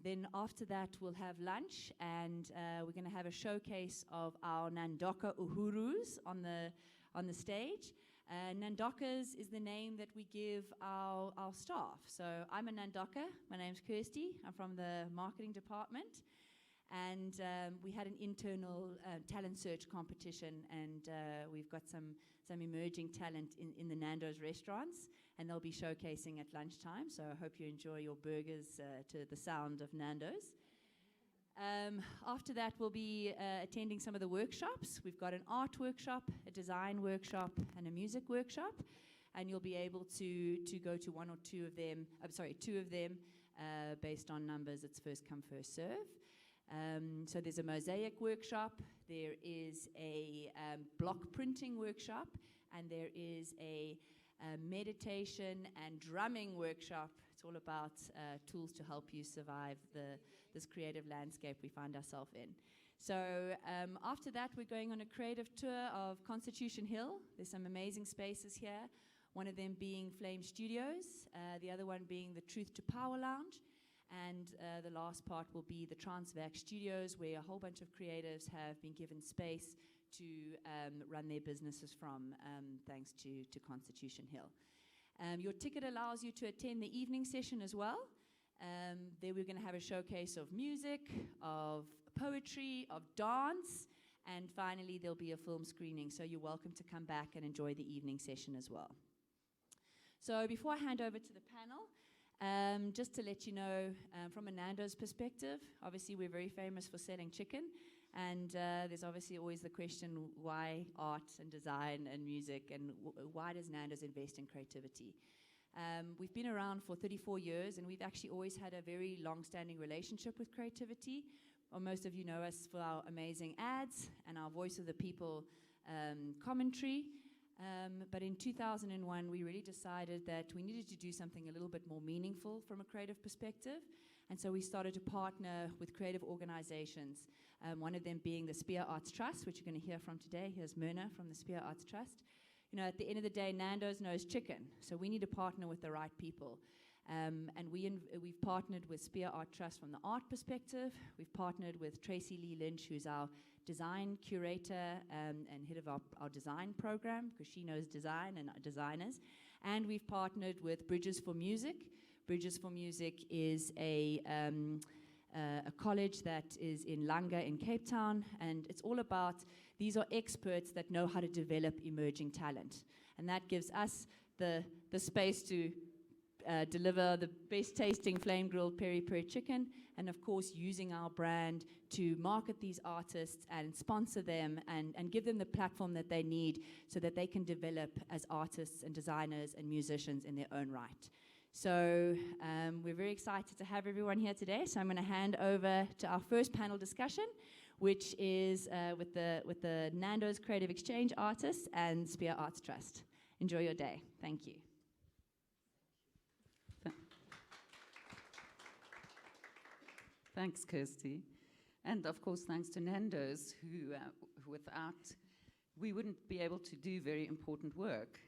Then after that, we'll have lunch, and we're going to have a showcase of our Nandoka Uhurus on the stage. Nandokas is the name that we give our staff. So I'm a Nandoka. My name's Kirsty. I'm from the marketing department. And we had an internal talent search competition, and we've got some emerging talent in the Nando's restaurants, and they'll be showcasing at lunchtime. So I hope you enjoy your burgers to the sound of Nando's. After that, we'll be attending some of the workshops. We've got an art workshop, a design workshop, and a music workshop. And you'll be able to go to one or two of them, two of them, based on numbers. It's first come, first serve. So there's a mosaic workshop, there is a block printing workshop, and there is a meditation and drumming workshop. It's all about tools to help you survive this creative landscape we find ourselves in. So after that, we're going on a creative tour of Constitution Hill. There's some amazing spaces here, one of them being Flame Studios, the other one being the Truth to Power Lounge. And the last part will be the Transvac Studios, where a whole bunch of creatives have been given space to run their businesses from, thanks to Constitution Hill. Your ticket allows you to attend the evening session as well. There we're going to have a showcase of music, of poetry, of dance, and finally there'll be a film screening. So you're welcome to come back and enjoy the evening session as well. So before I hand over to the panel, just to let you know, from a Nando's perspective, obviously we're very famous for selling chicken, and there's obviously always the question, why art and design and music, and why does Nando's invest in creativity? We've been around for 34 years, and we've actually always had a very long-standing relationship with creativity. Well, most of you know us for our amazing ads and our Voice of the People commentary. But in 2001, we really decided that we needed to do something a little bit more meaningful from a creative perspective. And so we started to partner with creative organizations, one of them being the Spear Arts Trust, which you're going to hear from today. Here's Myrna from the Spear Arts Trust. You know, at the end of the day, Nando's knows chicken, so we need to partner with the right people. And we've partnered with Spear Art Trust from the art perspective. We've partnered with Tracy Lee Lynch, who's our design curator and head of our design program, because she knows design and designers. And we've partnered with Bridges for Music. Bridges for Music is a college that is in Langa in Cape Town, and it's all about, these are experts that know how to develop emerging talent. And that gives us the space to deliver the best tasting flame grilled peri-peri chicken, and of course using our brand to market these artists and sponsor them and give them the platform that they need so that they can develop as artists and designers and musicians in their own right. So we're very excited to have everyone here today. So I'm going to hand over to our first panel discussion, which is with the Nando's Creative Exchange artists and Spear Arts Trust. Enjoy your day. Thank you. Thanks, Kirsty. And of course, thanks to Nando's, who without, we wouldn't be able to do very important work.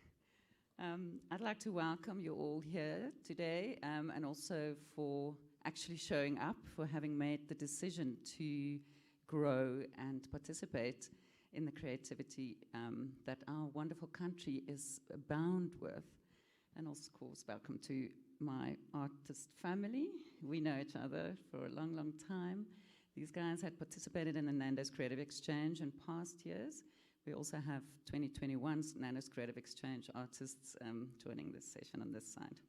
I'd like to welcome you all here today, and also for actually showing up, for having made the decision to grow and participate in the creativity that our wonderful country is bound with. And also, of course, welcome to my artist family. We know each other for a long, long time. These guys had participated in the Nando's Creative Exchange in past years. We also have 2021's Nando's Creative Exchange artists joining this session on this side.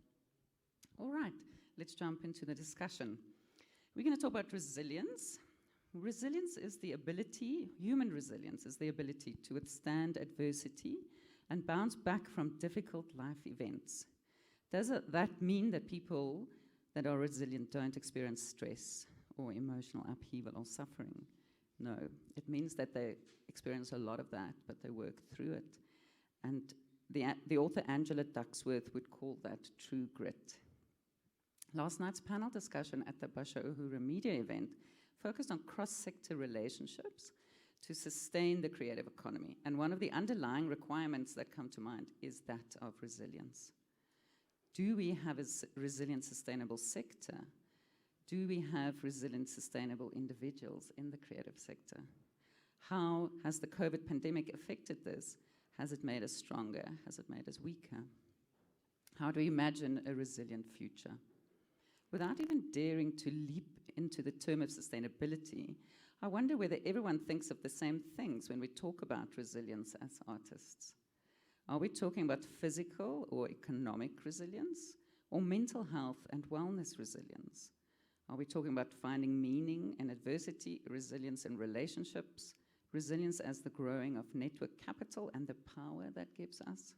All right, let's jump into the discussion. We're going to talk about resilience. Resilience is the ability, human resilience is the ability to withstand adversity and bounce back from difficult life events. Does that mean that people that are resilient don't experience stress or emotional upheaval or suffering? No, it means that they experience a lot of that, but they work through it. And the author Angela Ducksworth would call that true grit. Last night's panel discussion at the Basha Uhuru Media event focused on cross-sector relationships to sustain the creative economy. And one of the underlying requirements that come to mind is that of resilience. Do we have a resilient, sustainable sector? Do we have resilient, sustainable individuals in the creative sector? How has the COVID pandemic affected this? Has it made us stronger? Has it made us weaker? How do we imagine a resilient future? Without even daring to leap into the term of sustainability, I wonder whether everyone thinks of the same things when we talk about resilience as artists. Are we talking about physical or economic resilience, or mental health and wellness resilience? Are we talking about finding meaning in adversity, resilience in relationships, resilience as the growing of network capital and the power that gives us?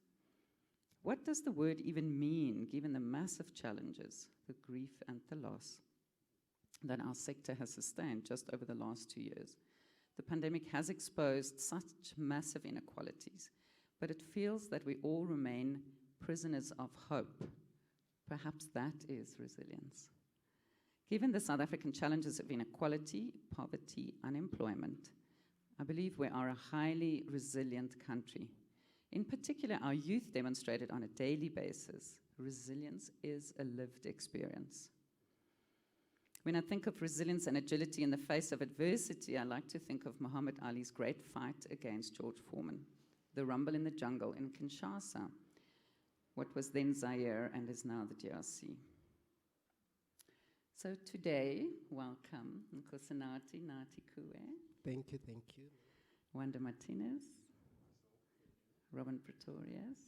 What does the word even mean, given the massive challenges, the grief and the loss that our sector has sustained just over the last 2 years? The pandemic has exposed such massive inequalities, but it feels that we all remain prisoners of hope. Perhaps that is resilience. Given the South African challenges of inequality, poverty, unemployment, I believe we are a highly resilient country. In particular, our youth demonstrated on a daily basis, resilience is a lived experience. When I think of resilience and agility in the face of adversity, I like to think of Muhammad Ali's great fight against George Foreman, the rumble in the jungle in Kinshasa, what was then Zaire and is now the DRC. So today, welcome, Nkosinati Nati Kue. Thank you, thank you. Wanda Martinez, Robin Pretorius,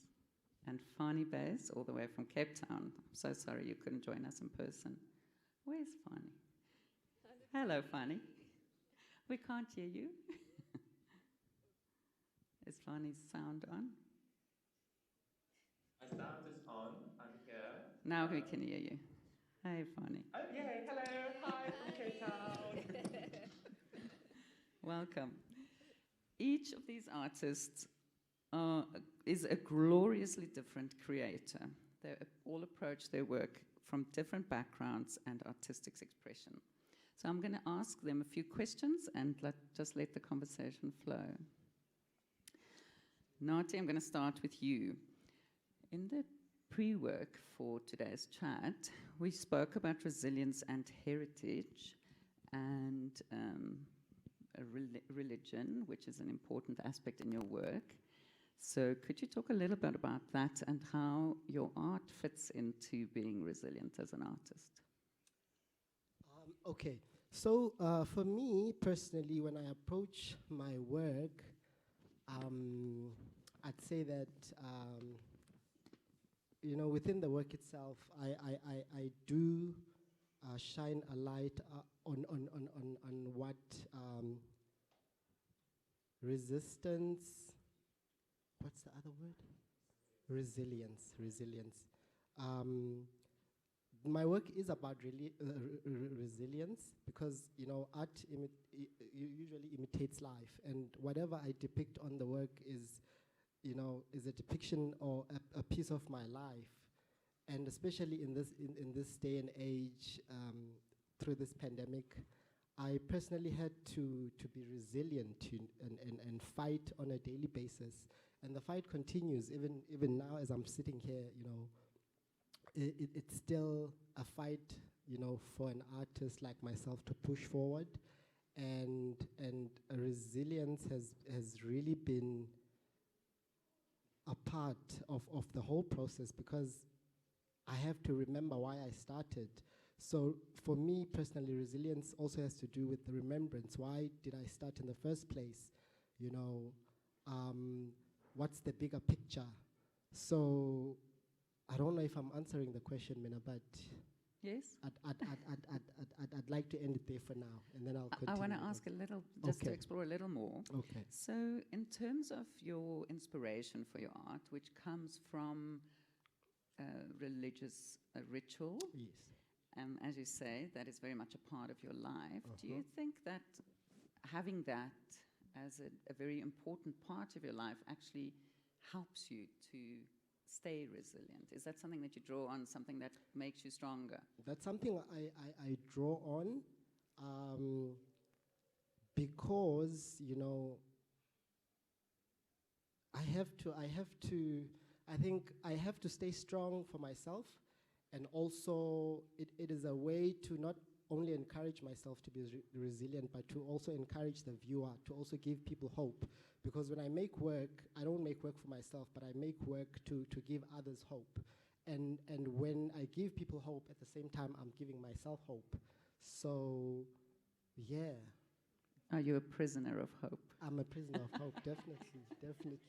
and Fani Bass, all the way from Cape Town. I'm so sorry you couldn't join us in person. Where's Fani? Hello, Fani. We can't hear you. Is Fani's sound on? My sound is on. I'm here. Now we can hear you. Hi, Fani. Oh, yay. Hello. Hi from Cape Town. Welcome. Each of these artists is a gloriously different creator. They all approach their work from different backgrounds and artistic expression. So I'm going to ask them a few questions and just let the conversation flow. Nati, I'm going to start with you. In the pre-work for today's chat, we spoke about resilience and heritage and religion, which is an important aspect in your work. So could you talk a little bit about that and how your art fits into being resilient as an artist? Okay, so for me personally, when I approach my work, I'd say that you know, within the work itself, I do shine a light on what resistance. What's the other word? Resilience. My work is about resilience because, you know, art usually imitates life, and whatever I depict on the work is, you know, is a depiction or a piece of my life. And especially in this day and age, through this pandemic, I personally had to be resilient and fight on a daily basis. And the fight continues even now as I'm sitting here, you know. It's still a fight, you know, for an artist like myself to push forward, and resilience has really been a part of the whole process, because I have to remember why I started. So for me personally, resilience also has to do with the remembrance. Why did I start in the first place? You know, what's the bigger picture? So I don't know if I'm answering the question, Mina, but yes, I'd like to end it there for now, and then I'll continue. I want to ask a little, just to explore a little more. Okay. So in terms of your inspiration for your art, which comes from religious ritual, Yes. as you say, that is very much a part of your life. Do you think that having that as a very important part of your life actually helps you to stay resilient? Is that something that you draw on, something that makes you stronger? That's something I draw on, because, you know, I think I have to stay strong for myself, and also it is a way to not only encourage myself to be resilient, but to also encourage the viewer, to also give people hope. Because when I make work, I don't make work for myself, but I make work to give others hope. And when I give people hope, at the same time, I'm giving myself hope. So, yeah. Are you a prisoner of hope? I'm a prisoner of hope, definitely, definitely.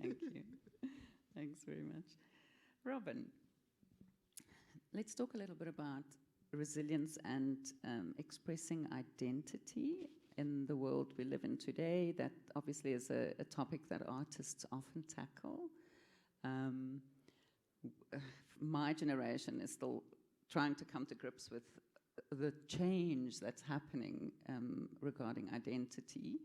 Thank you. Thanks very much. Robin, let's talk a little bit about resilience and expressing identity in the world we live in today. That obviously is a topic that artists often tackle. My generation is still trying to come to grips with the change that's happening regarding identity.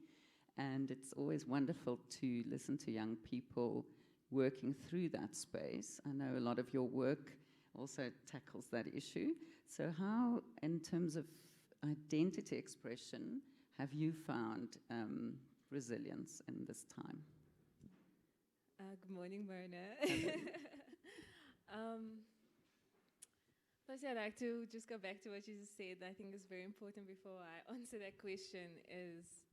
And it's always wonderful to listen to young people working through that space. I know a lot of your work also tackles that issue. So how, in terms of identity expression, have you found resilience in this time? Good morning, Myrna. First, I'd like to just go back to what you just said. I think is very important before I answer that question is,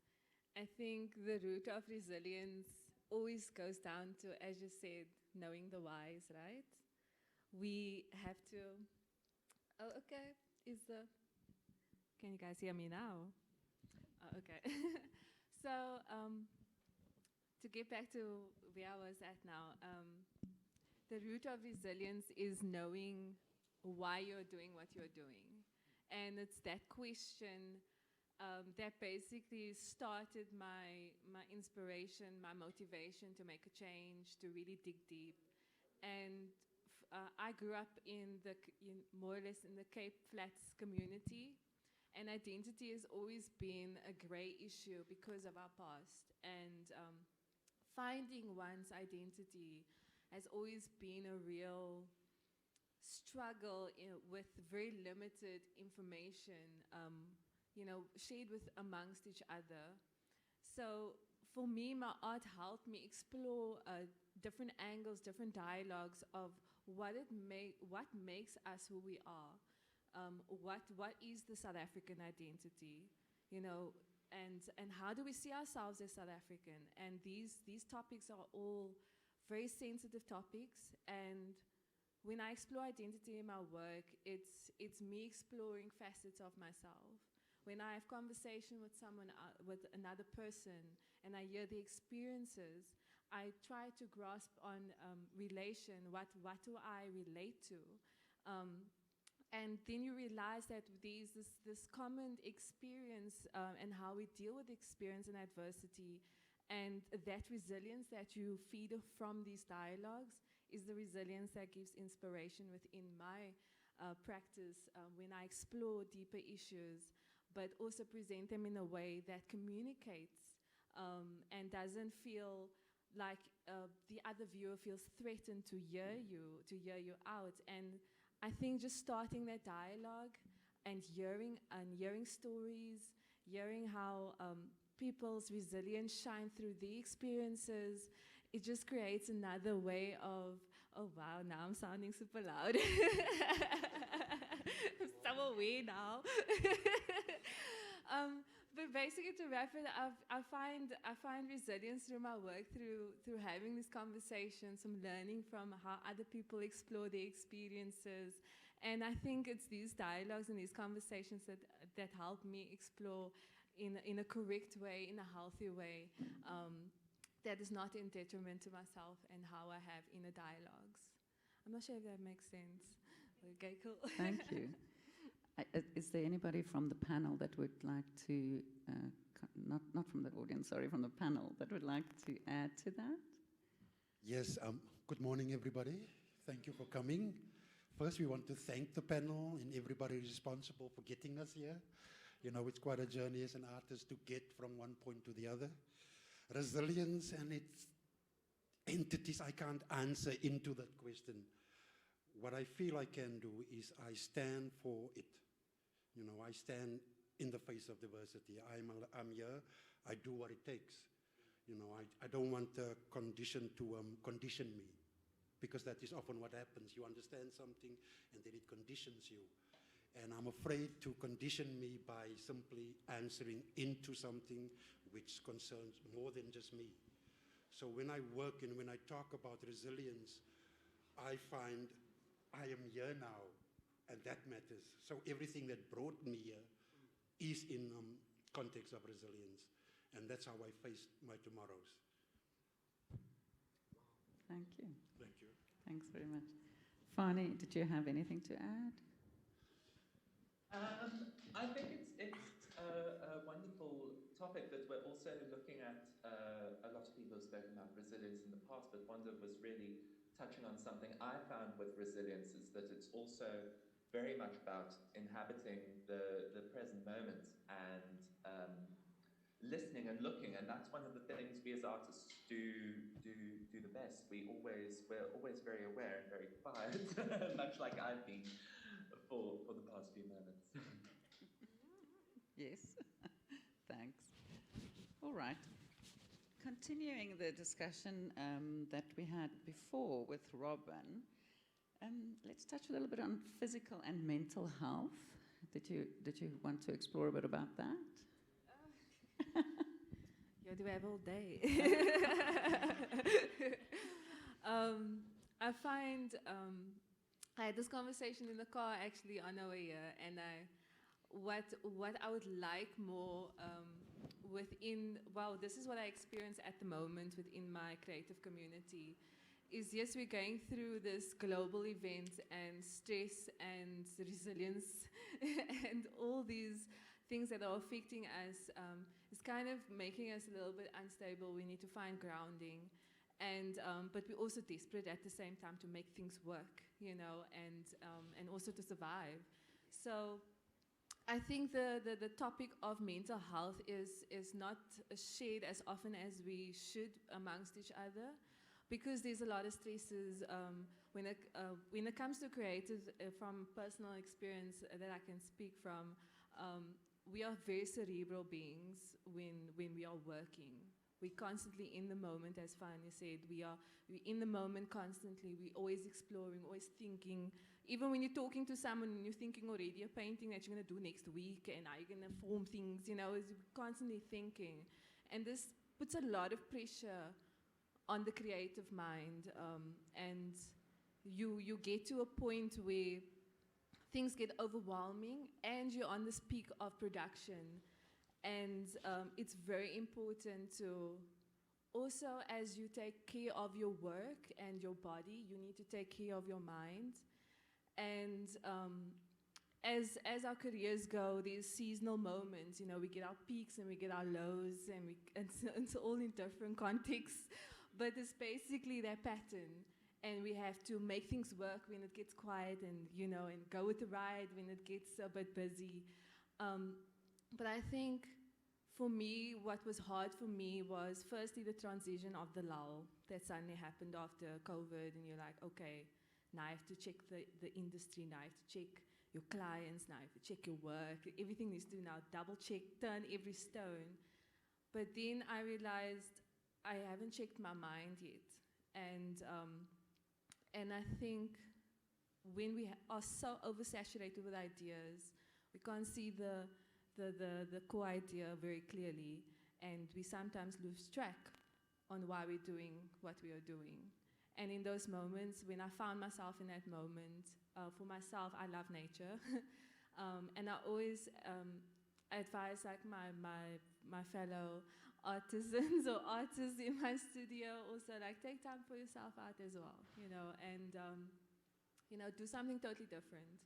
I think the root of resilience always goes down to, as you said, knowing the whys, right? We have to, oh, okay, can you guys hear me now? Oh, okay. So, to get back to where I was at now, the root of resilience is knowing why you're doing what you're doing. And it's that question that basically started my inspiration, my motivation to make a change, to really dig deep. And I grew up more or less in the Cape Flats community, and identity has always been a gray issue because of our past. And finding one's identity has always been a real struggle with very limited information, shared with amongst each other. So for me, my art helped me explore different angles, different dialogues of what makes us who we are. What is the South African identity, and how do we see ourselves as South African? And these topics are all very sensitive topics, and when I explore identity in my work, it's me exploring facets of myself. When I have conversation with with another person, and I hear the experiences, I try to grasp on relation. What do I relate to? And then you realize that there's this common experience and how we deal with experience and adversity, and that resilience that you feed from these dialogues is the resilience that gives inspiration within my practice when I explore deeper issues, but also present them in a way that communicates and doesn't feel like the other viewer feels threatened to hear you out. And I think just starting that dialogue and hearing stories, hearing how people's resilience shine through the experiences, it just creates another way of, oh wow, now I'm sounding super loud. I'm so aware now. But basically, to wrap it up, I find resilience through my work, through having these conversations, from learning from how other people explore their experiences. And I think it's these dialogues and these conversations that help me explore in a correct way, in a healthy way, that is not in detriment to myself and how I have inner dialogues. I'm not sure if that makes sense. Okay, cool. Thank you. Is there anybody from the panel that would like to, not from the audience, sorry, from the panel, that would like to add to that? Yes, good morning, everybody. Thank you for coming. First, we want to thank the panel and everybody responsible for getting us here. It's quite a journey as an artist to get from one point to the other. Resilience and its entities, I can't answer into that question. What I feel I can do is I stand for it. I stand in the face of diversity. I'm here. I do what it takes. I don't want the condition to condition me, because that is often what happens. You understand something and then it conditions you. And I'm afraid to condition me by simply answering into something which concerns more than just me. So when I work and when I talk about resilience, I find I am here now, and that matters. So everything that brought me here is in context of resilience, and that's how I face my tomorrows. Thank you. Thank you. Thanks very much. Fani, did you have anything to add? I think it's a wonderful topic that we're also looking at. A lot of people have spoken about resilience in the past, but Wanda was really touching on something I found with resilience is that it's also very much about inhabiting the present moment and listening and looking, and that's one of the things we as artists do the best. We're always very aware and very quiet, much like I've been for the past few moments. Yes, thanks. All right. Continuing the discussion that we had before with Robin, let's touch a little bit on physical and mental health. Did you want to explore a bit about that? Yeah, do we have all day? I find I had this conversation in the car actually on our way here, and what I would like more this is what I experience at the moment within my creative community. Is yes, we're going through this global event and stress and resilience and all these things that are affecting us. It's kind of making us a little bit unstable. We need to find grounding. And but we're also desperate at the same time to make things work, you know, and also to survive. So I think the topic of mental health is not shared as often as we should amongst each other, because there's a lot of stresses when it comes to creative. From personal experience that I can speak from, we are very cerebral beings when we are working. We're constantly in the moment, as Fani said. We're in the moment constantly. We're always exploring, always thinking. Even when you're talking to someone and you're thinking already a painting that you're going to do next week and how you're going to form things, you know, is constantly thinking. And this puts a lot of pressure on the creative mind. And you get to a point where things get overwhelming and you're on this peak of production. And it's very important to also, as you take care of your work and your body, you need to take care of your mind. And as our careers go, there's seasonal moments. You know, we get our peaks and we get our lows, and it's all in different contexts. But it's basically that pattern. And we have to make things work when it gets quiet, and you know, and go with the ride when it gets a bit busy. But I think for me, what was hard for me was firstly the transition of the lull that suddenly happened after COVID, and you're like, okay, now I have to check the industry, now I have to check your clients, now I have to check your work. Everything needs to now double check, turn every stone. But then I realized I haven't checked my mind yet. And I think when we are so oversaturated with ideas, we can't see the core idea very clearly, and we sometimes lose track on why we're doing what we are doing. And in those moments, when I found myself in that moment, for myself, I love nature. And I always advise like my fellow artisans or artists in my studio also, like, take time for yourself out as well, you know, and you know, do something totally different.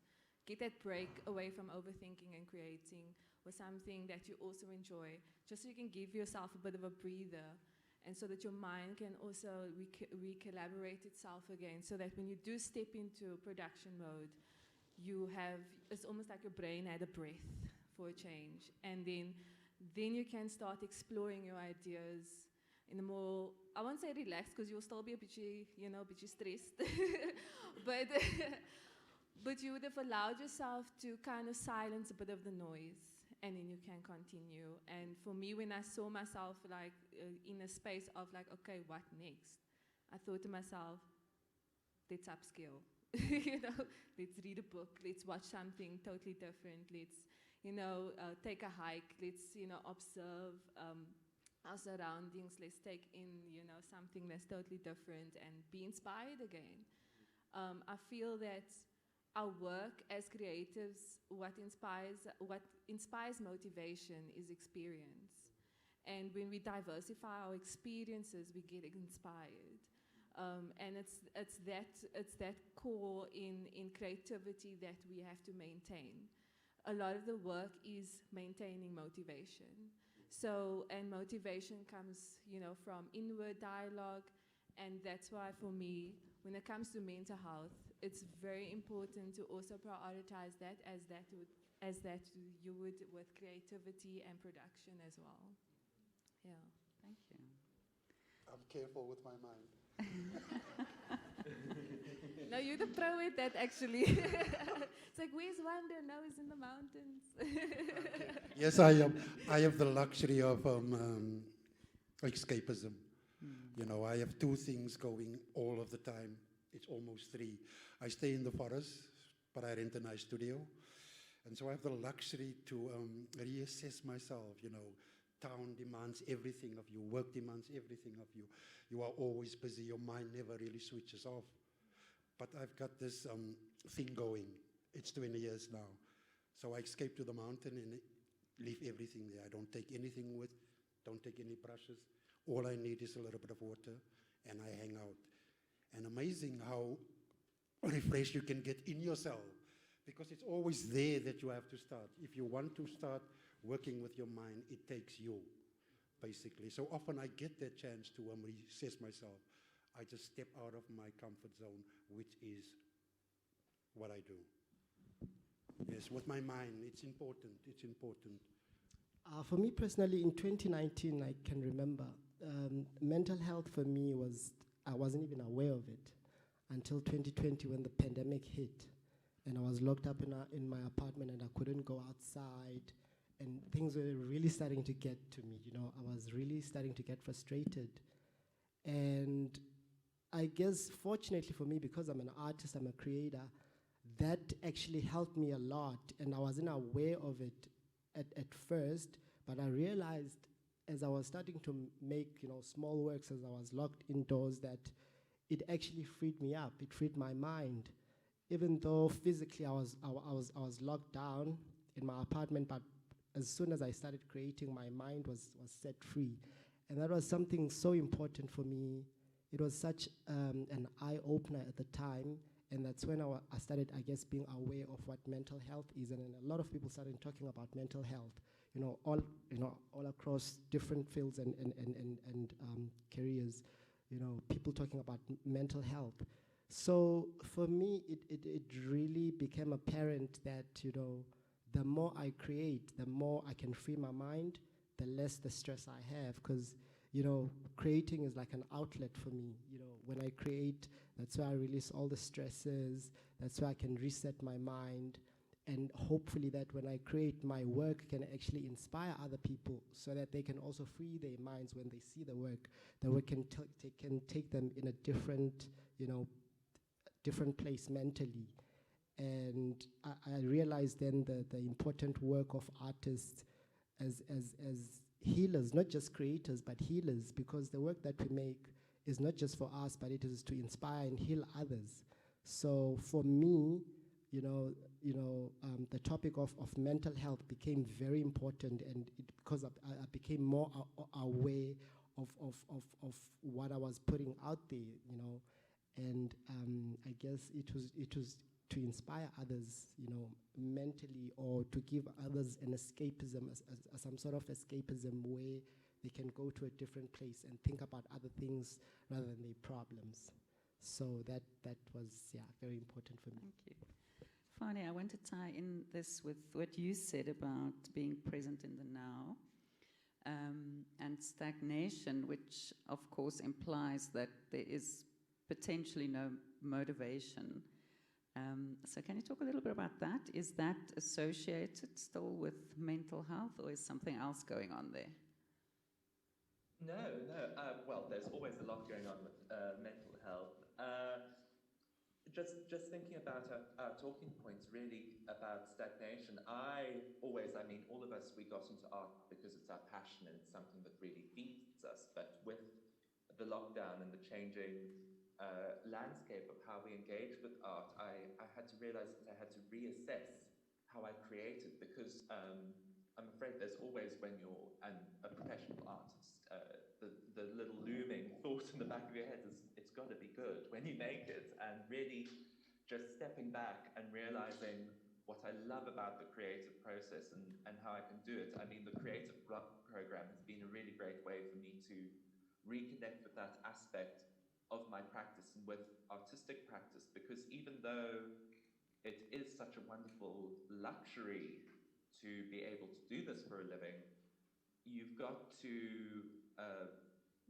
Get that break away from overthinking and creating, or something that you also enjoy, just so you can give yourself a bit of a breather, and so that your mind can also recollaborate itself again, so that when you do step into production mode, it's almost like your brain had a breath for a change, and then you can start exploring your ideas in a more, I won't say relaxed, because you'll still be a bit stressed, but you would have allowed yourself to kind of silence a bit of the noise, and then you can continue. And for me, when I saw myself like in a space of like, okay, what next? I thought to myself, let's upskill. you know, let's read a book, let's watch something totally different, let's, take a hike, let's, observe our surroundings, let's take in, something that's totally different and be inspired again. I feel that our work as creatives, what inspires motivation is experience. And when we diversify our experiences, we get inspired. And it's that core in creativity that we have to maintain. A lot of the work is maintaining motivation. So, and motivation comes, from inward dialogue, and that's why for me, when it comes to mental health, it's very important to also prioritize that as you would with creativity and production as well. Yeah. Thank you. I'm careful with my mind. No, you're the pro at that, actually. It's like, where's Wanda? No, he's in the mountains. Yes, I am. I have the luxury of escapism. I have two things going all of the time. It's almost three. I stay in the forest, but I rent a nice studio. And so I have the luxury to reassess myself. Town demands everything of you. Work demands everything of you. You are always busy. Your mind never really switches off. But I've got this thing going. It's 20 years now. So I escape to the mountain and leave everything there. I don't take anything with, don't take any brushes. All I need is a little bit of water, and I hang out. And amazing how refreshed you can get in yourself, because it's always there that you have to start. If you want to start working with your mind, it takes you, basically. So often I get that chance to reassess myself. I just step out of my comfort zone, which is what I do. Yes, with my mind, it's important. It's important. For me personally, in 2019, I can remember, mental health for me I wasn't even aware of it until 2020 when the pandemic hit. And I was locked up in my apartment and I couldn't go outside. And things were really starting to get to me, I was really starting to get frustrated. And I guess, fortunately for me, because I'm an artist, I'm a creator, that actually helped me a lot. And I wasn't aware of it at first, but I realized as I was starting to make, small works, as I was locked indoors, that it actually freed me up. It freed my mind. Even though physically I was locked down in my apartment, but as soon as I started creating, my mind was set free. And that was something so important for me. It was such an eye-opener at the time, and that's when I started, I guess, being aware of what mental health is. And a lot of people started talking about mental health, all across different fields and careers, people talking about mental health. So for me, it really became apparent that, the more I create, the more I can free my mind, the less the stress I have. Because, creating is like an outlet for me. When I create, that's where I release all the stresses. That's where I can reset my mind. And hopefully that when I create, my work can actually inspire other people so that they can also free their minds when they see the work. The work can take them in a different, different place mentally. And I realized then the important work of artists as healers, not just creators, but healers, because the work that we make is not just for us, but it is to inspire and heal others. So for me, the topic of mental health became very important, and because I became more aware of what I was putting out there, and I guess it was to inspire others, mentally, or to give others an escapism, as some sort of escapism where they can go to a different place and think about other things rather than their problems. So that was, very important for me. Thank you. Finally, I want to tie in this with what you said about being present in the now, and stagnation, which of course implies that there is potentially no motivation. So can you talk a little bit about that? Is that associated still with mental health, or is something else going on there? No. Well, there's always a lot going on with mental health. just thinking about our talking points, really about stagnation. I mean, all of us, we got into art because it's our passion and it's something that really feeds us. But with the lockdown and the changing landscape of how we engage with art, I had to realize that I had to reassess how I created, because I'm afraid there's always, when you're a professional artist, the little looming thought in the back of your head is, it's got to be good when you make it. And really just stepping back and realizing what I love about the creative process and how I can do it. I mean, the creative program has been a really great way for me to reconnect with that aspect of my practice and with artistic practice, because even though it is such a wonderful luxury to be able to do this for a living, you've got to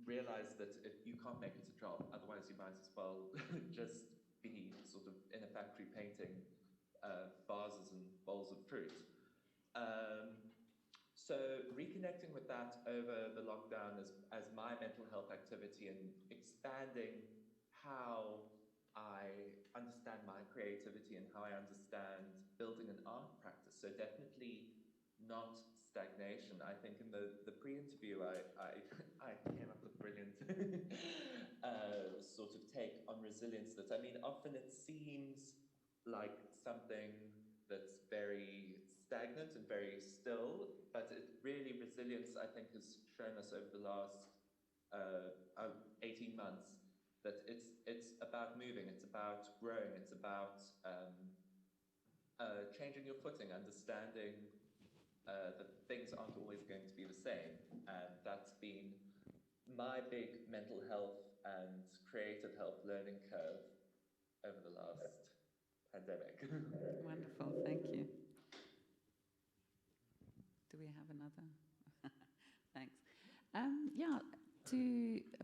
realize that you can't make it a job. Otherwise, you might as well just be sort of in a factory painting vases and bowls of fruit. So reconnecting with that over the lockdown as my mental health activity, and expanding how I understand my creativity and how I understand building an art practice. So definitely not stagnation. I think in the pre-interview, I came up with a brilliant sort of take on resilience, that, I mean, often it seems like something that's very stagnant and very still, but it really, resilience, I think, has shown us over the last 18 months that it's about moving, it's about growing, it's about changing your footing, understanding that things aren't always going to be the same. And that's been my big mental health and creative health learning curve over the last pandemic. Wonderful, thank you. Do we have another? Thanks. Yeah,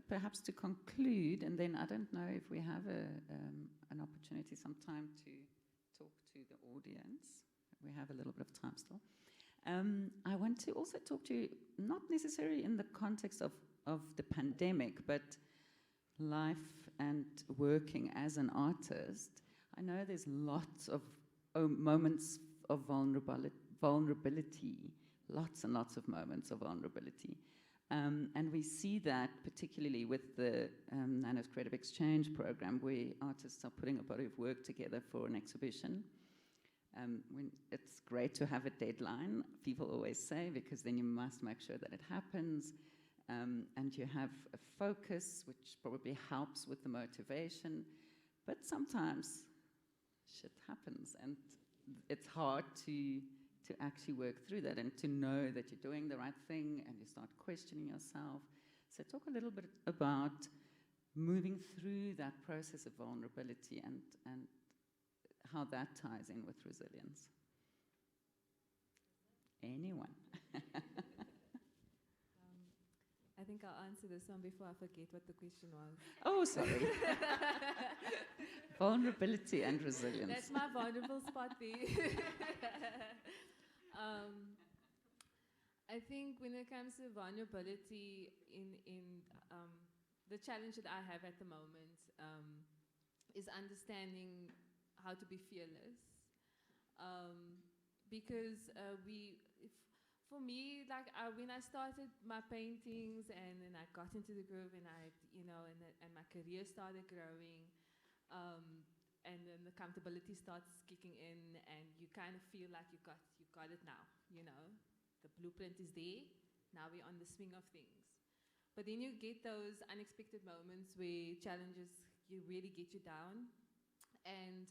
perhaps to conclude, and then I don't know if we have an opportunity sometime to talk to the audience. We have a little bit of time still. I want to also talk to you, not necessarily in the context of the pandemic, but life and working as an artist. I know there's lots of moments of vulnerability, lots and lots of moments of vulnerability. And we see that particularly with the Nando's Creative Exchange program, where artists are putting a body of work together for an exhibition. When it's great to have a deadline, people always say, because then you must make sure that it happens. And you have a focus, which probably helps with the motivation. But sometimes shit happens, and it's hard to actually work through that and to know that you're doing the right thing, and you start questioning yourself. So talk a little bit about moving through that process of vulnerability and how that ties in with resilience. Anyone? I think I'll answer this one before I forget what the question was. Oh, sorry. Vulnerability and resilience. That's my vulnerable spot there. I think when it comes to vulnerability, the challenge that I have at the moment is understanding how to be fearless. Because for me, like when I started my paintings and then I got into the groove and and my career started growing, and then the comfortability starts kicking in, and you kind of feel like you got it now. The blueprint is there. Now we're on the swing of things. But then you get those unexpected moments where challenges really get you down. And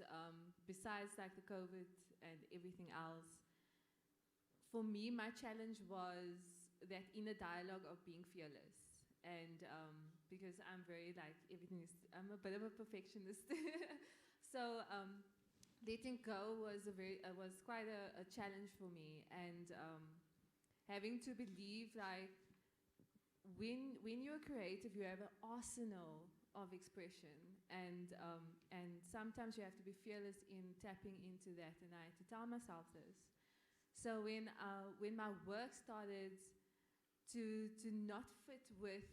besides like the COVID and everything else, for me, my challenge was that inner dialogue of being fearless. And because I'm very I'm a bit of a perfectionist. So letting go was quite a challenge for me. And having to believe, like, when you're creative, you have an arsenal of expression, and sometimes you have to be fearless in tapping into that. And I had to tell myself this. So when my work started to not fit with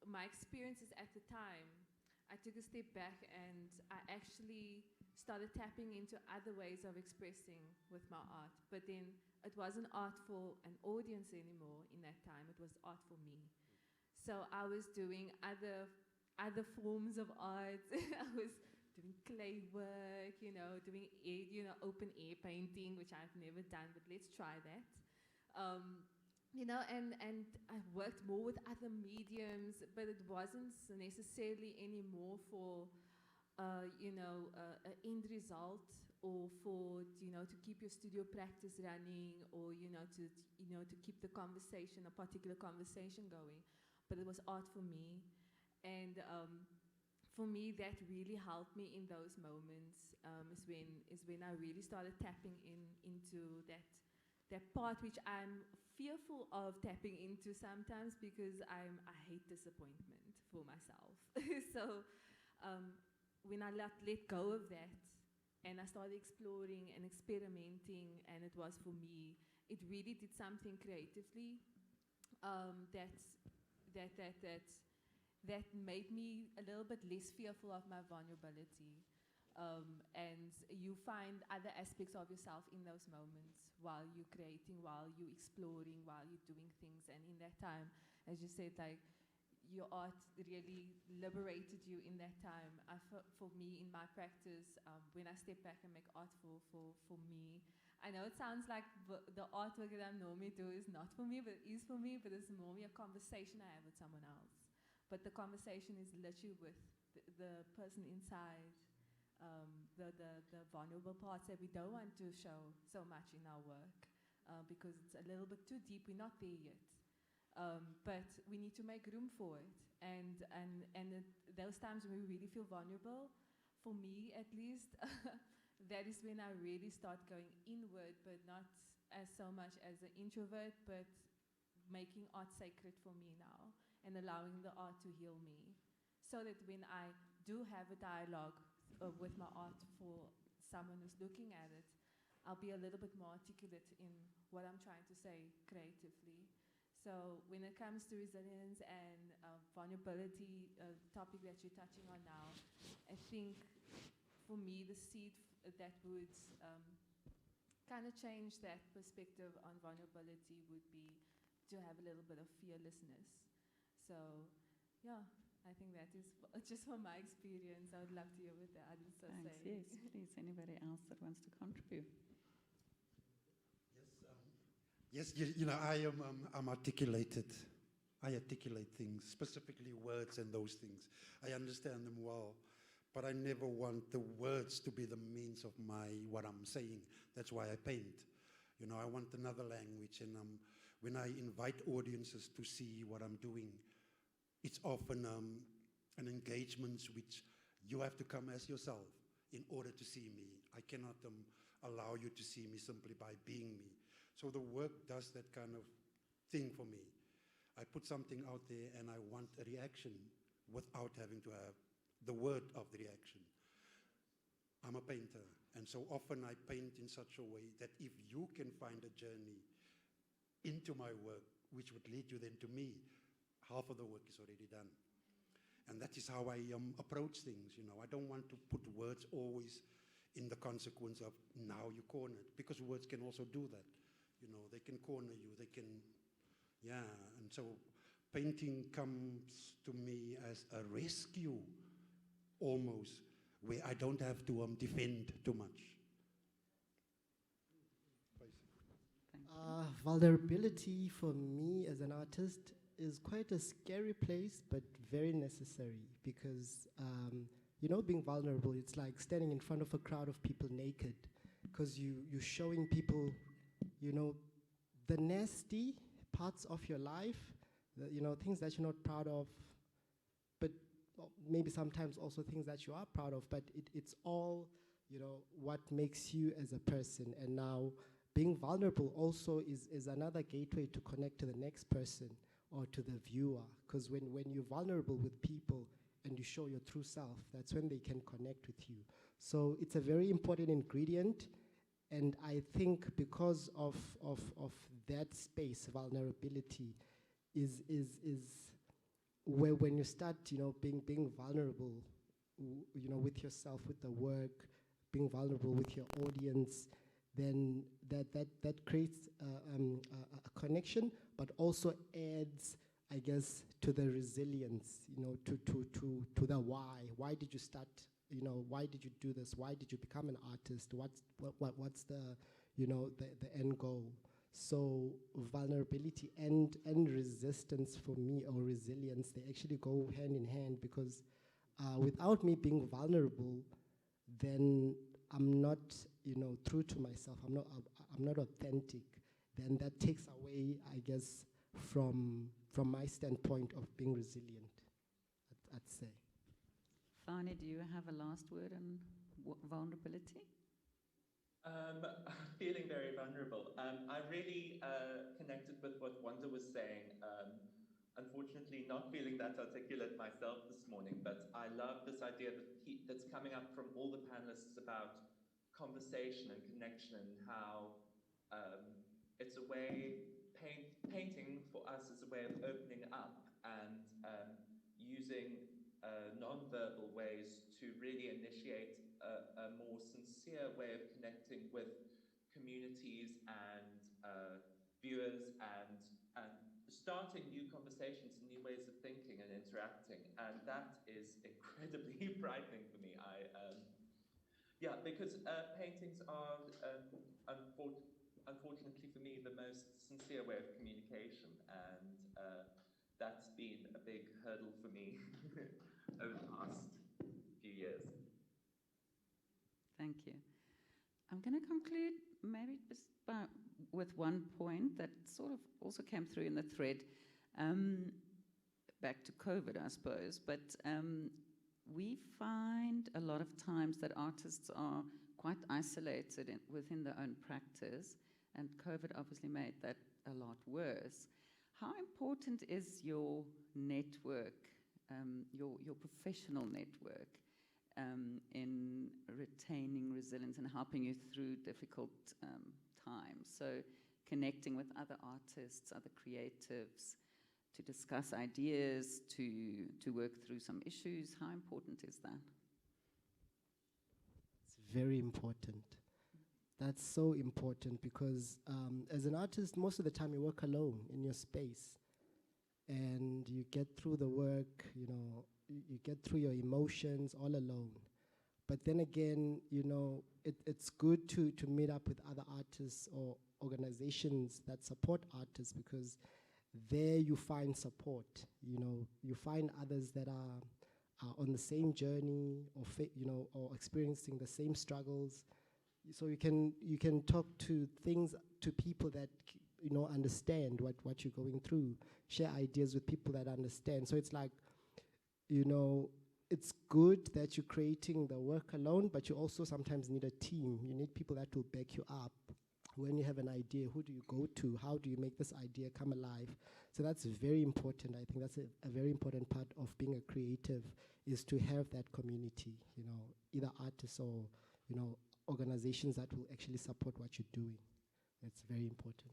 my experiences at the time, I took a step back and I actually started tapping into other ways of expressing with my art. But then it wasn't art for an audience anymore in that time, it was art for me. So I was doing other forms of art. I was doing clay work, doing open air painting, which I've never done, but let's try that. And I worked more with other mediums, but it wasn't necessarily anymore for, an end result, or for, to keep your studio practice running, or, to keep the conversation, a particular conversation going. But it was art for me. And for me, that really helped me in those moments, is when I really started tapping into that part which I'm fearful of tapping into sometimes, because I hate disappointment for myself. So when I let go of that and I started exploring and experimenting, and it was for me, it really did something creatively that made me a little bit less fearful of my vulnerability. And you find other aspects of yourself in those moments while you're creating, while you're exploring, while you're doing things. And in that time, as you said, like, your art really liberated you in that time. For me, in my practice, when I step back and make art for me, I know it sounds like the artwork that I normally do is not for me, but it is for me, but it's normally a conversation I have with someone else. But the conversation is literally with the person inside, the vulnerable parts that we don't want to show so much in our work, because it's a little bit too deep. We're not there yet. But we need to make room for it. And those times when we really feel vulnerable, for me at least, that is when I really start going inward, but not as so much as an introvert, but making art sacred for me now, and allowing the art to heal me. So that when I do have a dialogue with my art for someone who's looking at it, I'll be a little bit more articulate in what I'm trying to say creatively. So when it comes to resilience and vulnerability, topic that you're touching on now, I think for me the seed that would kind of change that perspective on vulnerability would be to have a little bit of fearlessness. So yeah, I think that is just from my experience. I would love to hear what the others are Thanks. saying. Yes, please. Anybody else that wants to contribute? Yes, you know, I'm articulated. I articulate things, specifically words and those things. I understand them well, but I never want the words to be the means of what I'm saying. That's why I paint. You know, I want another language, and when I invite audiences to see what I'm doing, it's often an engagement which you have to come as yourself in order to see me. I cannot allow you to see me simply by being me. So the work does that kind of thing for me. I put something out there and I want a reaction without having to have the word of the reaction. I'm a painter, and so often I paint in such a way that if you can find a journey into my work, which would lead you then to me, half of the work is already done. And that is how I approach things, you know. I don't want to put words always in the consequence of now you cornered, because words can also do that. You know, they can corner you, they can, yeah. And so painting comes to me as a rescue, almost, where I don't have to defend too much. Vulnerability for me as an artist is quite a scary place, but very necessary, because you know, being vulnerable, it's like standing in front of a crowd of people naked, because you're showing people, you know, the nasty parts of your life, you know, things that you're not proud of, but maybe sometimes also things that you are proud of, but it's all, you know, what makes you as a person. And now being vulnerable also is another gateway to connect to the next person or to the viewer, because when you're vulnerable with people and you show your true self, that's when they can connect with you. So it's a very important ingredient, and I think because of that space, vulnerability is where when you start, you know, being vulnerable, with yourself, with the work, being vulnerable with your audience, then that creates a connection, but also adds, I guess, to the resilience, to the why. Why did you start? Why did you do this? Why did you become an artist? What's the the end goal? So vulnerability and resistance for me, or resilience, they actually go hand in hand, because without me being vulnerable, then I'm not, true to myself. I'm not authentic. Then that takes away, I guess, from my standpoint of being resilient, I'd say. Fani, do you have a last word on vulnerability? Feeling very vulnerable. I really connected with what Wanda was saying. Unfortunately, not feeling that articulate myself this morning, but I love this idea that's coming up from all the panelists about conversation and connection, and how it's a way, painting for us is a way of opening up and using non-verbal ways to really initiate a more sincere way of connecting with communities and viewers, and starting new conversations and new ways of thinking and interacting. And that is incredibly frightening for me. Yeah, because paintings are, unfortunately for me, the most sincere way of communication. And that's been a big hurdle for me over the past few years. Thank you. I'm going to conclude maybe just with one point that sort of also came through in the thread, back to COVID, I suppose. But we find a lot of times that artists are quite isolated within their own practice, and COVID obviously made that a lot worse. How important is your network, your professional network, in retaining resilience and helping you through difficult times? So connecting with other artists, other creatives, to discuss ideas, to work through some issues. How important is that? It's very important. That's so important, because as an artist, most of the time you work alone in your space, and you get through the work, you get through your emotions all alone. But then again, it's good to meet up with other artists or organizations that support artists, because there you find support. You find others that are on the same journey, or experiencing the same struggles. So you can talk to people that understand what you're going through, share ideas with people that understand. So it's like, it's good that you're creating the work alone, but you also sometimes need a team. You need people that will back you up. When you have an idea, who do you go to? How do you make this idea come alive? So that's very important. I think that's a very important part of being a creative, is to have that community, either artists or, organizations that will actually support what you're doing. That's very important.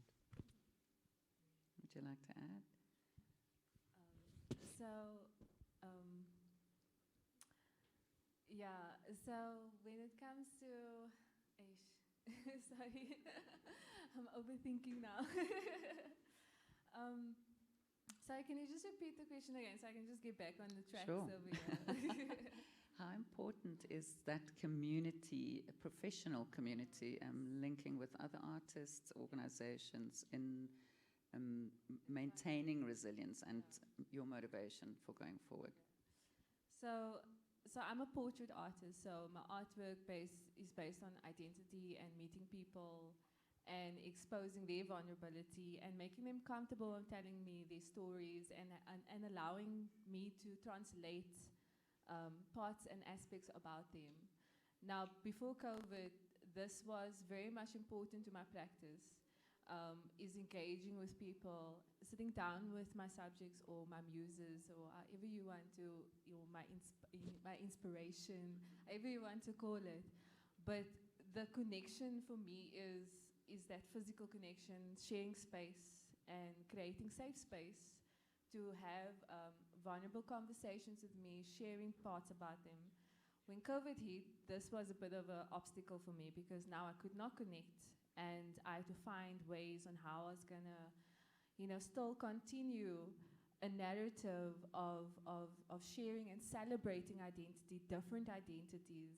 Would you like to add? So when it comes to, sorry, I'm overthinking now. Sorry, can you just repeat the question again so I can just get back on the tracks Sure. over here? How important is that community, a professional community, linking with other artists, organizations in maintaining resilience and your motivation for going forward? So I'm a portrait artist, so my artwork is based on identity and meeting people and exposing their vulnerability and making them comfortable in telling me their stories, and allowing me to translate parts and aspects about them. Now, before COVID, this was very much important to my practice, is engaging with people, sitting down with my subjects or my muses, or however you want to, my inspiration, however you want to call it. But the connection for me is that physical connection, sharing space and creating safe space to have vulnerable conversations with me, sharing parts about them, when COVID hit, this was a bit of an obstacle for me because now I could not connect, and I had to find ways on how I was gonna, still continue a narrative of sharing and celebrating identity, different identities,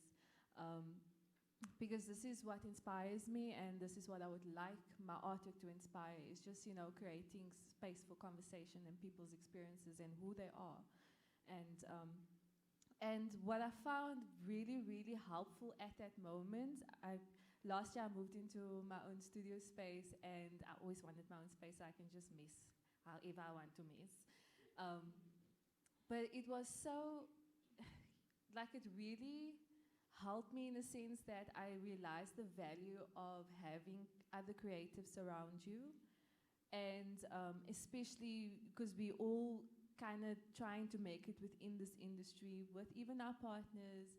because this is what inspires me, and this is what I would like my artwork to inspire, is just, creating space for conversation and people's experiences and who they are. And what I found really, really helpful at that moment, last year I moved into my own studio space, and I always wanted my own space so I can just mess however I want to mess. But it was so, like, it really helped me in the sense that I realized the value of having other creatives around you, and especially because we all kind of trying to make it within this industry with even our partners,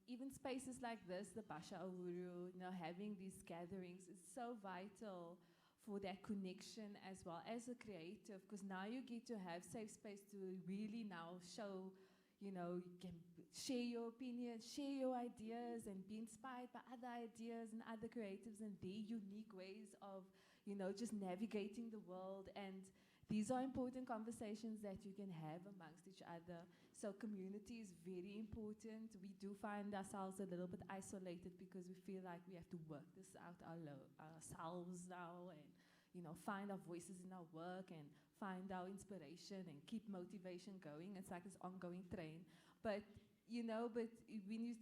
even spaces like this, the Basha Uhuru, having these gatherings is so vital for that connection as well as a creative, because now you get to have safe space to really now show, you can share your opinions, share your ideas, and be inspired by other ideas and other creatives and their unique ways of, just navigating the world. And these are important conversations that you can have amongst each other. So community is very important. We do find ourselves a little bit isolated because we feel like we have to work this out ourselves now, and find our voices in our work and find our inspiration and keep motivation going. It's like this ongoing train. But when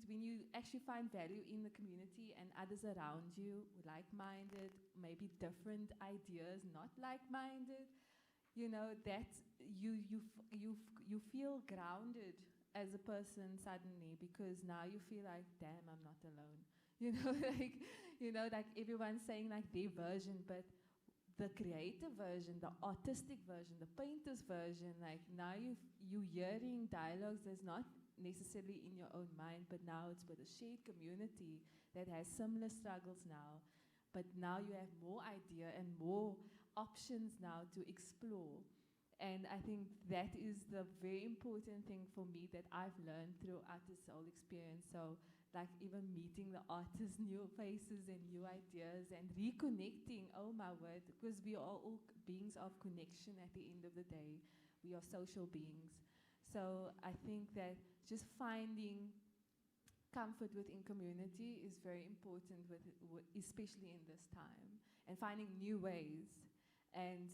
you actually find value in the community and others around you, like-minded, maybe different ideas, not like-minded, that you feel grounded as a person suddenly, because now you feel like, damn, I'm not alone. Like everyone's saying like their version, but the creative version, the artistic version, the painter's version, like now you hearing dialogues that's not necessarily in your own mind, but now it's with a shared community that has similar struggles now. But now you have more idea and more options now to explore. And I think that is the very important thing for me that I've learned throughout this whole experience. So like even meeting the artists, new faces and new ideas, and reconnecting, oh my word, because we are all beings of connection at the end of the day. We are social beings. So I think that just finding comfort within community is very important, especially in this time, and finding new ways. And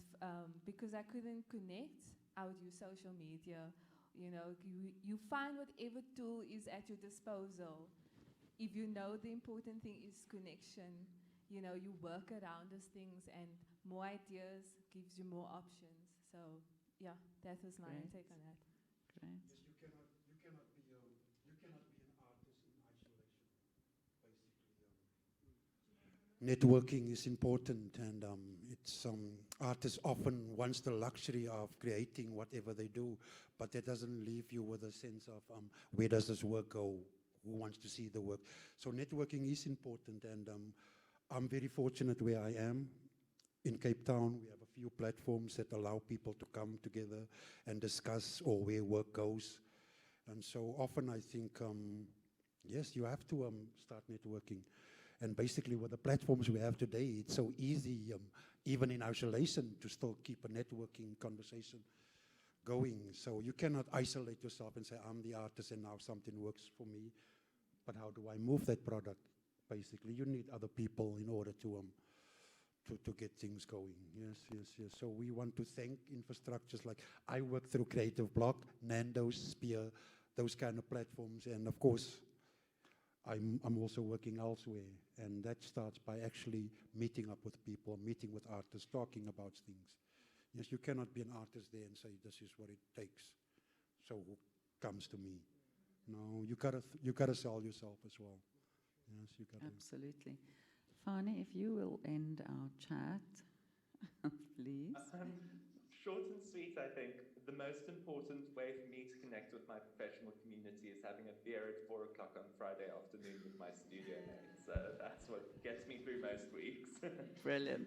because I couldn't connect, I would use social media. You find whatever tool is at your disposal. If you know the important thing is connection, you work around those things, and more ideas gives you more options. So yeah, that was my take on that. Great. Yes, you cannot be an artist in isolation. Basically, networking is important, and it's artists often wants the luxury of creating whatever they do, but that doesn't leave you with a sense of where does this work go, who wants to see the work. So networking is important, and I'm very fortunate where I am. In Cape Town, we have a few platforms that allow people to come together and discuss or where work goes. And so often I think, yes, you have to start networking. And basically with the platforms we have today, it's so easy, even in isolation, to still keep a networking conversation going. So you cannot isolate yourself and say, I'm the artist and now something works for me. But how do I move that product? Basically, you need other people in order to get things going. Yes. So we want to thank infrastructures like I work through Creative Block, Nando, Spear, those kind of platforms, and of course, I'm also working elsewhere, and that starts by actually meeting up with people, meeting with artists, talking about things. Yes, you cannot be an artist there and say this is what it takes, so who comes to me? No, you gotta sell yourself as well. Yes, you gotta. Absolutely. Fani, if you will end our chat, please. Short and sweet, I think. The most important way for me to connect with my professional community is having a beer at 4 o'clock on Friday afternoon with my studio mates. That's what gets me through most weeks. Brilliant.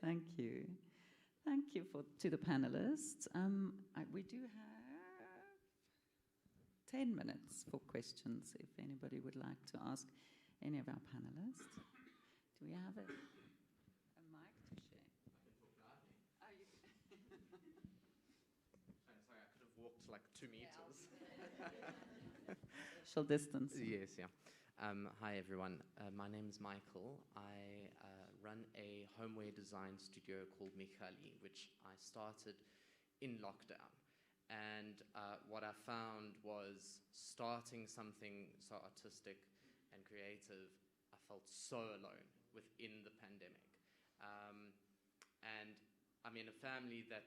Thank you. Thank you to the panelists. We do have 10 minutes for questions if anybody would like to ask any of our panelists. Do we have a mic to share? Oh, you can. I'm sorry, I could have walked like 2 meters. Social distance. Yes, yeah. Hi, everyone. My name is Michael. I run a homeware design studio called Michali, which I started in lockdown. And what I found was starting something so artistic and creative, I felt so alone within the pandemic. And I'm in a family that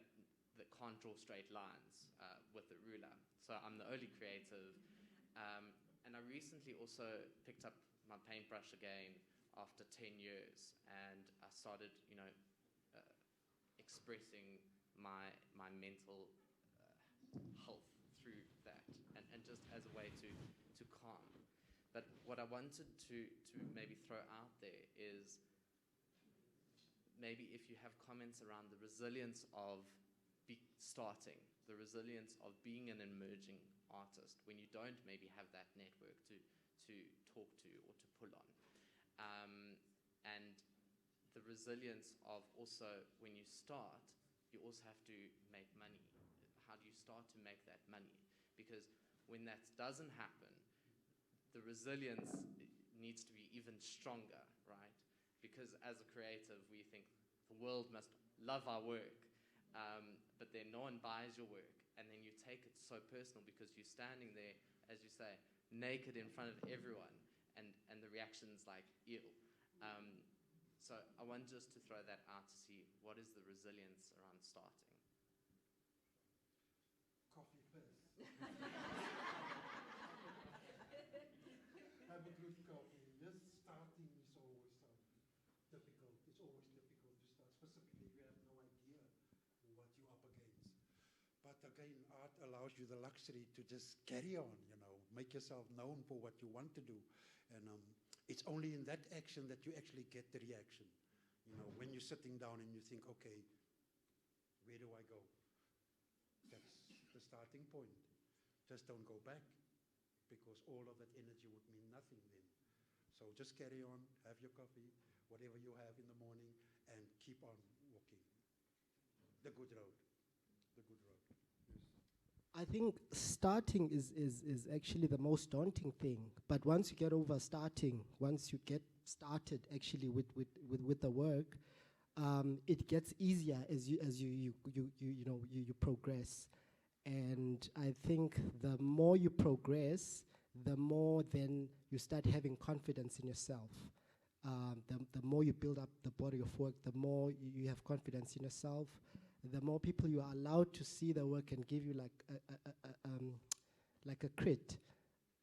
can't draw straight lines with a ruler. So I'm the only creative. And I recently also picked up my paintbrush again after 10 years, and I started, expressing my mental health through that, and just as a way to calm. But what I wanted to maybe throw out there is maybe if you have comments around the resilience of starting, the resilience of being an emerging artist when you don't maybe have that network to talk to or to pull on. And the resilience of also when you start, you also have to make money. How do you start to make that money? Because when that doesn't happen, the resilience needs to be even stronger, right? Because as a creative, we think the world must love our work, but then no one buys your work. And then you take it so personal because you're standing there, as you say, naked in front of everyone, and the reaction's like, ew. So I want just to throw that out to see what is the resilience around starting. Coffee first. Have a good coffee. Just starting is always difficult. It's always difficult to start. Specifically, you have no idea what you're up against. But again, art allows you the luxury to just carry on, make yourself known for what you want to do. And it's only in that action that you actually get the reaction. When you're sitting down and you think, okay, where do I go? That's the starting point. Just don't go back, because all of that energy would mean nothing then. So just carry on, have your coffee, whatever you have in the morning, and keep on walking. The good road. The good road. I think starting is actually the most daunting thing. But once you get over starting, once you get started actually with the work, it gets easier as you progress. And I think the more you progress, the more then you start having confidence in yourself. The more you build up the body of work, the more you have confidence in yourself. The more people you are allowed to see the work and give you like a crit,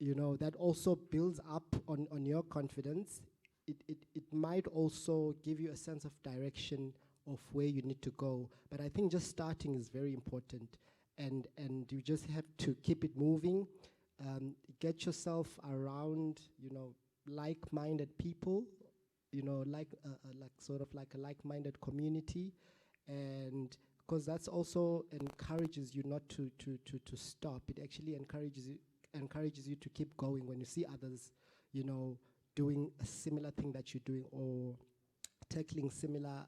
that also builds up on your confidence. It might also give you a sense of direction of where you need to go. But I think just starting is very important, and you just have to keep it moving. Get yourself around, like-minded people, like sort of like a like-minded community, and because that's also encourages you not to stop. It actually encourages you to keep going when you see others, doing a similar thing that you're doing, or tackling similar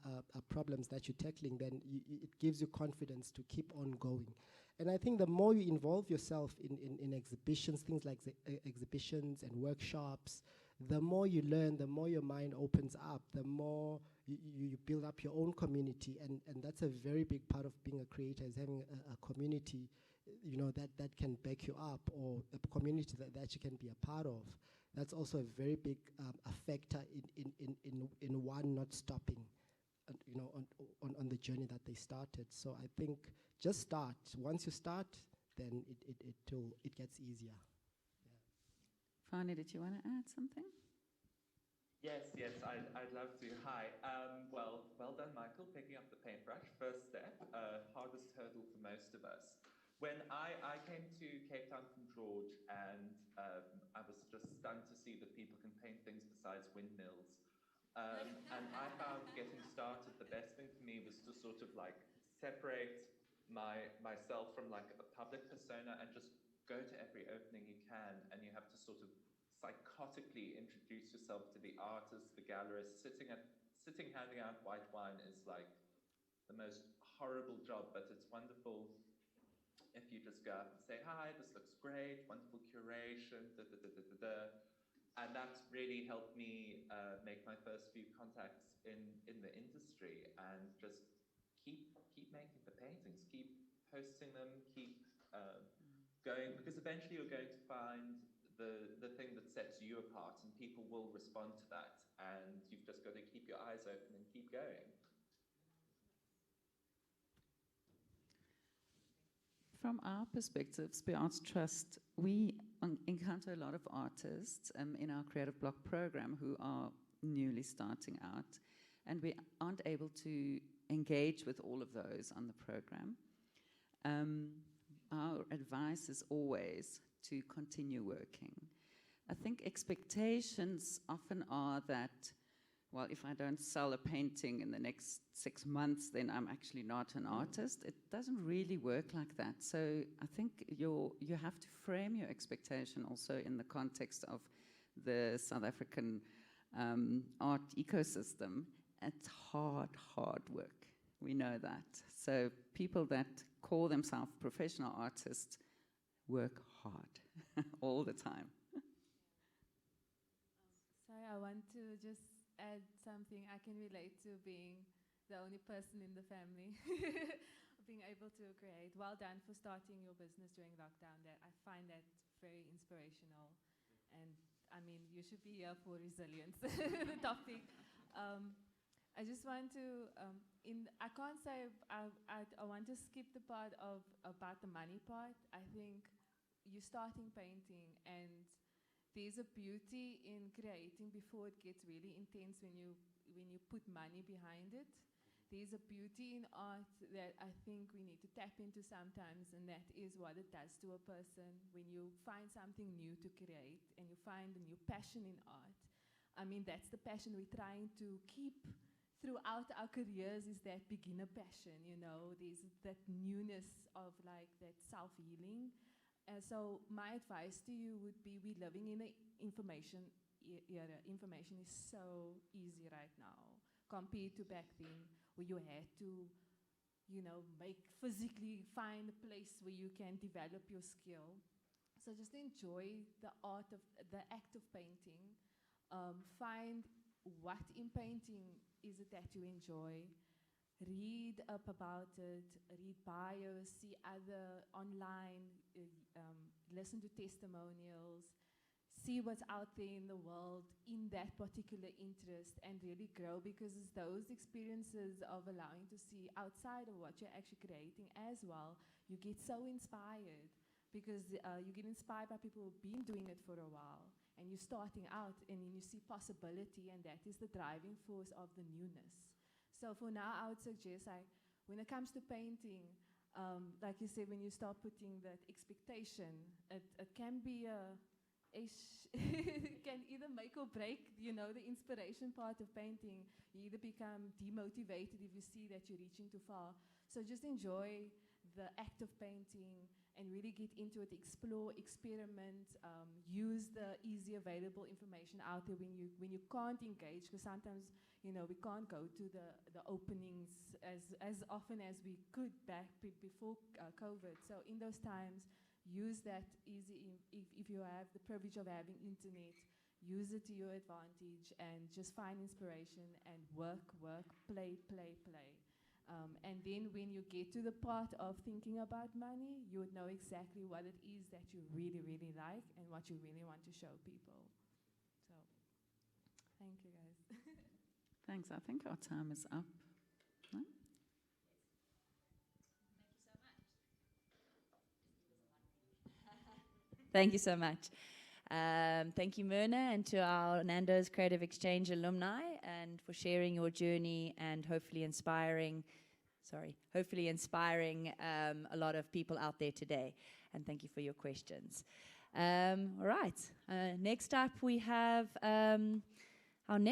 problems that you're tackling. Then it gives you confidence to keep on going. And I think the more you involve yourself in exhibitions, things like exhibitions and workshops, the more you learn, the more your mind opens up, the more you build up your own community. And that's a very big part of being a creator, is having a community, that can back you up, or a community that you can be a part of. That's also a very big factor in one not stopping, on the journey that they started. So I think just start. Once you start, then it gets easier. Fani, did you want to add something? Yes, I'd love to. Hi. Well done, Michael, picking up the paintbrush. First step, hardest hurdle for most of us. When I came to Cape Town from George, and I was just stunned to see that people can paint things besides windmills. And I found getting started, the best thing for me was to sort of like separate myself from like a public persona and just go to every opening you can, and you have to sort of psychotically introduce yourself to the artists, the gallerists. Sitting handing out white wine is like the most horrible job, but it's wonderful if you just go up and say, hi, this looks great, wonderful curation, da da da da da da. And that's really helped me make my first few contacts in the industry, and just keep making the paintings, keep posting them, keep going, because eventually you're going to find the thing that sets you apart, and people will respond to that, and you've just got to keep your eyes open and keep going. From our perspective, Spear Arts Trust, we encounter a lot of artists in our Creative Block program who are newly starting out, and we aren't able to engage with all of those on the program. Our advice is always to continue working. I think expectations often are that, well, if I don't sell a painting in the next 6 months, then I'm actually not an artist. It doesn't really work like that. So I think you have to frame your expectation also in the context of the South African art ecosystem. It's hard work. We know that. So people that call themselves professional artists work hard all the time. Sorry, I want to just add something. I can relate to being the only person in the family being able to create. Well done for starting your business during lockdown. That I find that very inspirational, and I mean, you should be here for resilience, the topic. I just want to I can't say I want to skip the part of about the money part. I think you're starting painting, and there's a beauty in creating before it gets really intense when you put money behind it. There's a beauty in art that I think we need to tap into sometimes, and that is what it does to a person when you find something new to create and you find a new passion in art. I mean, that's the passion we're trying to keep throughout our careers, is that beginner passion, you know. There's that newness of like that self-healing. So my advice to you would be, we're living in an information era. Information is so easy right now compared to back then, where you had to, you know, physically find a place where you can develop your skill. So just enjoy the art of the act of painting. Find what in painting is it that you enjoy. Read up about it, read bios, see other online, listen to testimonials, see what's out there in the world in that particular interest, and really grow, because it's those experiences of allowing to see outside of what you're actually creating as well. You get so inspired, because you get inspired by people who've been doing it for a while, and you're starting out, and then you see possibility, and that is the driving force of the newness. So for now, I would suggest, when it comes to painting, like you said, when you start putting that expectation, it can be it can either make or break, you know, the inspiration part of painting. You either become demotivated if you see that you're reaching too far. So just enjoy the act of painting and really get into it, explore, experiment, use the easy available information out there when you can't engage, because sometimes, you know, we can't go to the openings as often as we could back before COVID. So in those times, use that easy, if you have the privilege of having internet, use it to your advantage, and just find inspiration and work, play. And then when you get to the part of thinking about money, you would know exactly what it is that you really, really like and what you really want to show people. So, thank you, guys. Thanks. I think our time is up. No? Thank you so much. Thank you, Myrna, and to our Nando's Creative Exchange alumni, and for sharing your journey and hopefully inspiring a lot of people out there today. And thank you for your questions. All right. Next up, we have our next